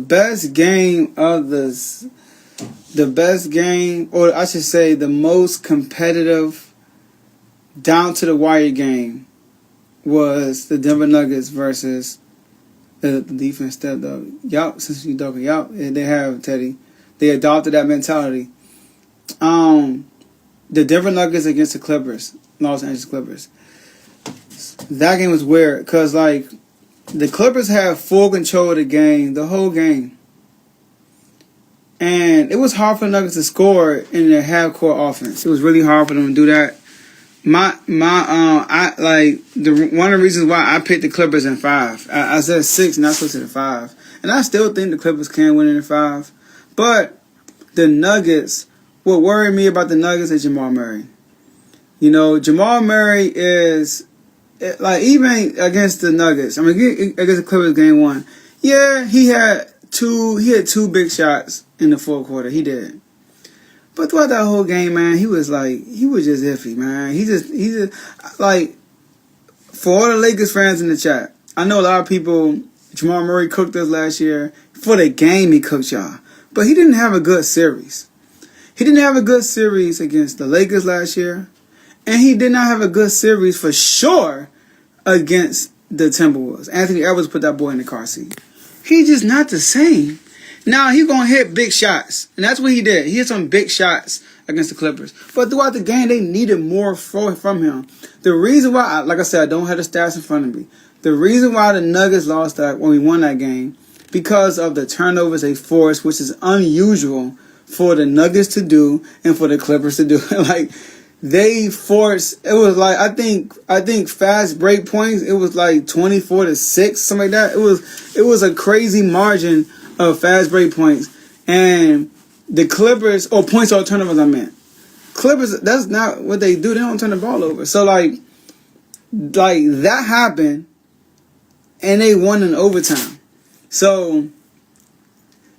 best game of the best game, or I should say the most competitive down to the wire game was the Denver Nuggets versus the defense stepped up. Yup, since you talking, yup, they have Teddy. They adopted that mentality. The Denver Nuggets against the Clippers, Los Angeles Clippers. That game was weird because like the Clippers had full control of the game, the whole game. And it was hard for the Nuggets to score in their half-court offense. It was really hard for them to do that. One of the reasons why I picked the Clippers in 5. I said 6, and I switched to 5. And I still think the Clippers can win in 5. But the Nuggets, what worried me about the Nuggets is Jamal Murray. You know, Jamal Murray is like even against the Nuggets. I mean, against the Clippers game 1. Yeah, he had two big shots in the fourth quarter. He did. But throughout that whole game, man, he was just iffy, man. He just like, for all the Lakers fans in the chat, I know a lot of people, Jamal Murray cooked us last year. For the game, he cooked y'all. But he didn't have a good series. He didn't have a good series against the Lakers last year. And he did not have a good series for sure against the Timberwolves. Anthony Edwards put that boy in the car seat. He's just not the same. Now, he's going to hit big shots. And that's what he did. He hit some big shots against the Clippers. But throughout the game, they needed more from him. The reason why, like I said, I don't have the stats in front of me. The reason why the Nuggets lost that when we won that game, because of the turnovers they forced, which is unusual for the Nuggets to do and for the Clippers to do. Like, they forced, it was like, I think fast break points, it was like 24-6, something like that. It was a crazy margin of fast break points. And the Clippers, or points or turnovers, I meant. Clippers, that's not what they do. They don't turn the ball over. So, like that happened, and they won in overtime. So,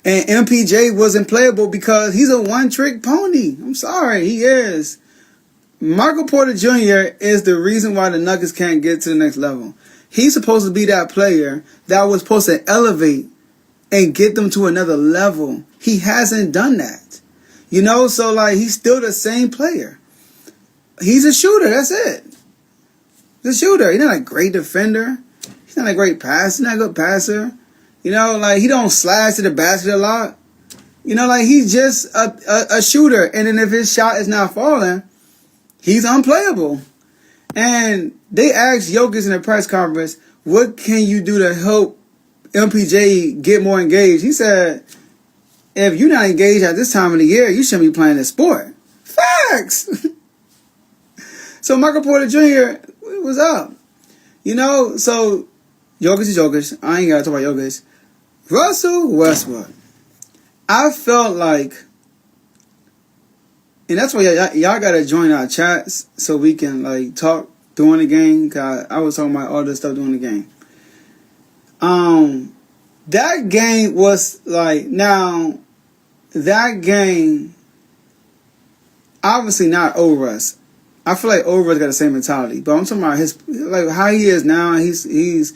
and MPJ wasn't playable because he's a one-trick pony. I'm sorry, he is. Michael Porter Jr. is the reason why the Nuggets can't get to the next level. He's supposed to be that player that was supposed to elevate and get them to another level. He hasn't done that. You know, so like he's still the same player. He's a shooter, that's it. He's a shooter. He's not a great defender. He's not a great passer. He's not a good passer. You know, like he don't slash to the basket a lot. You know, like he's just a shooter. And then if his shot is not falling, he's unplayable. And they asked Jokic in the press conference, what can you do to help MPJ get more engaged? He said, if you're not engaged at this time of the year, you shouldn't be playing this sport. Facts! So Michael Porter Jr. was up. You know, so Jokic is Jokic. I ain't got to talk about Jokic. Russell Westbrook. I felt like, and that's why y'all got to join our chats so we can like talk during the game. Cause I was talking about all this stuff during the game. That game was like, now, that game, obviously not over us. I feel like over us got the same mentality, but I'm talking about his, like how he is now. He's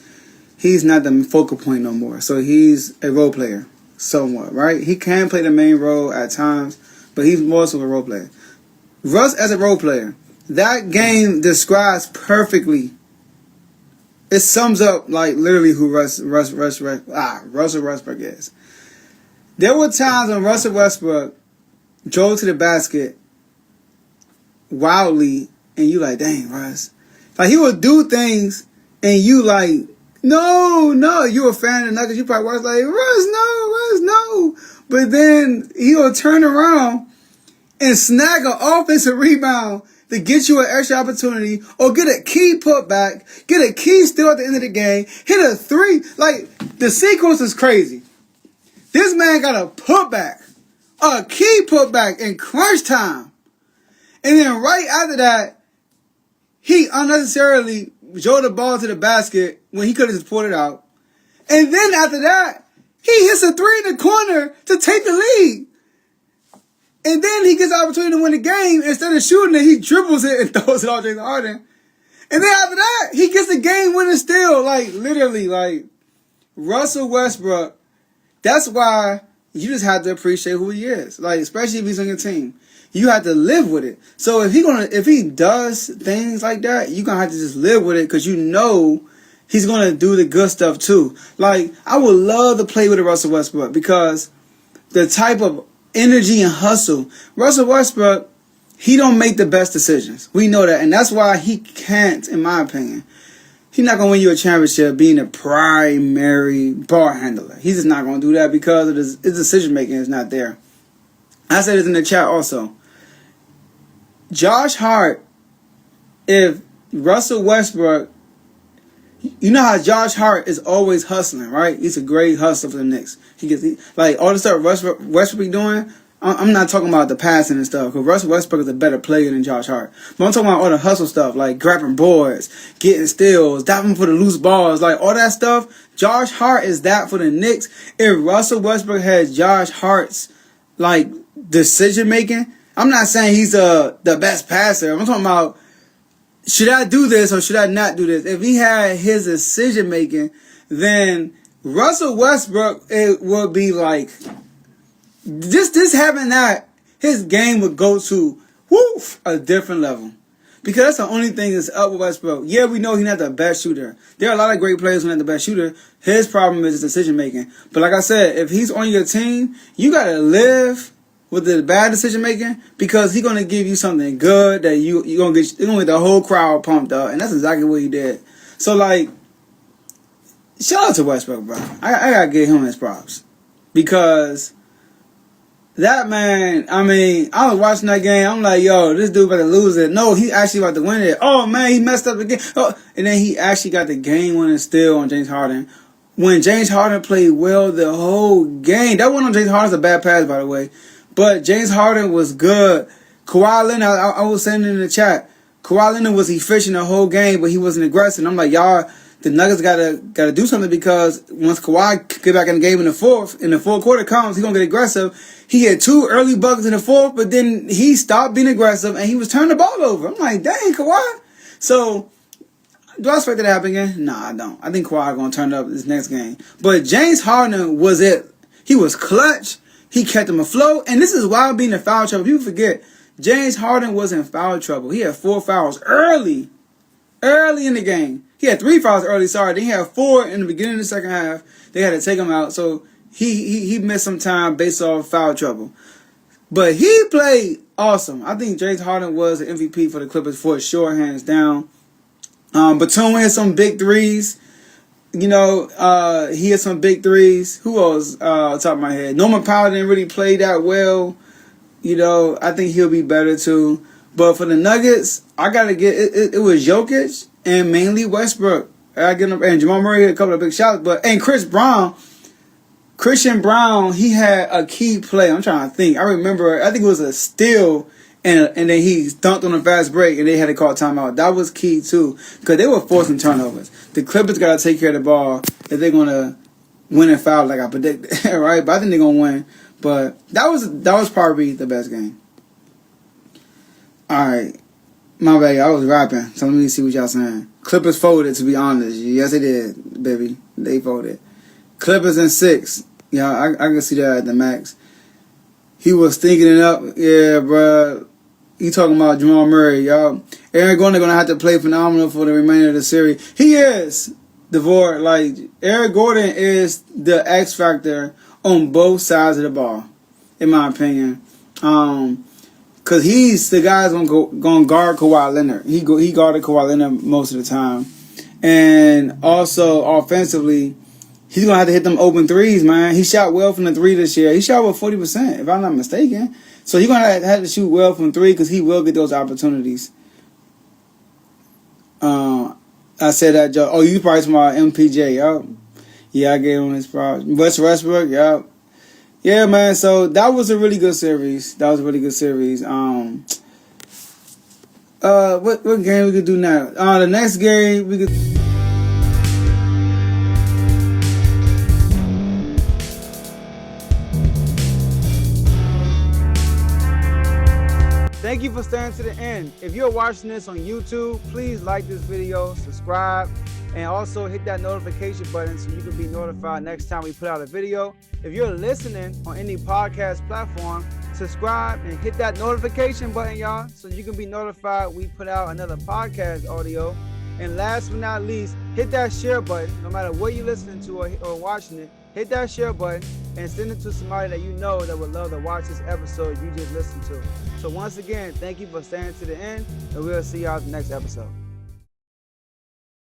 not the focal point no more. So he's a role player, somewhat, right? He can play the main role at times, but he's more so a role player. Russ as a role player, that game describes perfectly. It sums up like literally who Russell Westbrook is. There were times when Russell Westbrook drove to the basket wildly, and you like, dang, Russ. Like he would do things, and you like, no. You a fan of the Nuggets, you probably was like, Russ, no. But then he'll turn around and snag an offensive rebound to get you an extra opportunity, or get a key putback, get a key steal at the end of the game, hit a 3. Like, the sequence is crazy. This man got a putback, a key putback in crunch time. And then right after that, he unnecessarily drove the ball to the basket when he could have just pulled it out. And then after that, he hits a 3 in the corner to take the lead. And then he gets the opportunity to win the game. Instead of shooting it, he dribbles it and throws it off Jason Harden. And then after that, he gets the game winning steal. Like, literally, like, Russell Westbrook That's why you just have to appreciate who he is. Like, especially if he's on your team. You have to live with it. So if he does things like that, you're gonna have to just live with it because you know he's gonna do the good stuff too. Like, I would love to play with a Russell Westbrook because the type of energy and hustle. Russell Westbrook, he don't make the best decisions. We know that. And that's why he can't, in my opinion, he's not going to win you a championship being a primary ball handler. He's just not going to do that because of his decision making is not there. I said this in the chat also. Josh Hart, if Russell Westbrook, you know how Josh Hart is always hustling, right? He's a great hustler for the Knicks. Like all the stuff Westbrook be doing. I'm not talking about the passing and stuff, because Russell Westbrook is a better player than Josh Hart. But I'm talking about all the hustle stuff, like grabbing boards, getting steals, diving for the loose balls, like all that stuff. Josh Hart is that for the Knicks. If Russell Westbrook has Josh Hart's like decision making, I'm not saying he's the best passer. I'm talking about, should I do this or should I not do this? If he had his decision making, then Russell Westbrook, it would be like, this having that, his game would go to a different level. Because that's the only thing that's up with Westbrook. Yeah, we know he's not the best shooter. There are a lot of great players who are not the best shooter. His problem is his decision making. But like I said, if he's on your team, you gotta live with the bad decision making, because he's gonna give you something good that you're gonna get the whole crowd pumped up, and that's exactly what he did. So like, shout out to Westbrook, bro. I gotta give him his props, because that man, I mean, I was watching that game. I'm like, yo, this dude about to lose it. No, he actually about to win it. Oh man, he messed up again. Oh, and then he actually got the game-winning steal on James Harden. When James Harden played well the whole game. That one on James Harden's a bad pass, by the way. But James Harden was good. Kawhi Leonard, I was saying in the chat, Kawhi Leonard was efficient the whole game, but he wasn't aggressive. I'm like, y'all, the Nuggets gotta do something, because once Kawhi get back in the game in the fourth quarter comes, he's gonna get aggressive. He had 2 early buckets in the fourth, but then he stopped being aggressive and he was turning the ball over. I'm like, dang, Kawhi. So, do I expect that to happen again? Nah, I don't. I think Kawhi gonna turn it up this next game. But James Harden was it. He was clutch. He kept him afloat. And this is why I'm being in foul trouble. People forget, James Harden was in foul trouble. He had 4 fouls early in the game. He had 3 fouls early, sorry. Then he had 4 in the beginning of the second half. They had to take him out. So he missed some time based off foul trouble. But he played awesome. I think James Harden was an MVP for the Clippers for sure, hands down. Batum had some big threes. You know, he had some big threes. Who else? Top of my head, Norman Powell didn't really play that well. You know, I think he'll be better too. But for the Nuggets, I gotta get it. It was Jokic and mainly Westbrook. I get him, and Jamal Murray had a couple of big shots. And Christian Brown, he had a key play. I'm trying to think. I remember. I think it was a steal. And then he dunked on a fast break, and they had to call timeout. That was key, too, because they were forcing turnovers. The Clippers got to take care of the ball if they're going to win and foul like I predicted, right? But I think they're going to win. But that was probably the best game. All right. My bad, I was rapping, so let me see what y'all saying. Clippers folded, to be honest. Yes, they did, baby. They folded. Clippers in 6. Yeah, I can see that at the max. He was thinking it up. Yeah, bruh. You talking about Jamal Murray, y'all. Aaron Gordon going to have to play phenomenal for the remainder of the series. He is, DeVore. Like, Aaron Gordon is the X factor on both sides of the ball, in my opinion. Because he's the guy that's going to guard Kawhi Leonard. He guarded Kawhi Leonard most of the time. And also, offensively, he's going to have to hit them open threes, man. He shot well from the 3 this year. He shot with 40%, if I'm not mistaken. So he's going to have to shoot well from 3, because he will get those opportunities. I said that, Joe. Oh, you probably talking about MPJ, yup. Yeah, I gave him his props. Westbrook, yup. Yeah, man, so that was a really good series. What game we could do now? The next game we could... Thank you for staying to the end. If you're watching this on YouTube, please like this video, subscribe, And also hit that notification button so you can be notified next time we put out a video. If you're listening on any podcast platform, subscribe and hit that notification button, y'all, so you can be notified we put out another podcast audio. And last but not least, hit that share button. No matter what you're listening to or watching it, hit that share button and send it to somebody that you know that would love to watch this episode you just listened to. So once again, thank you for staying to the end, and we'll see y'all in the next episode.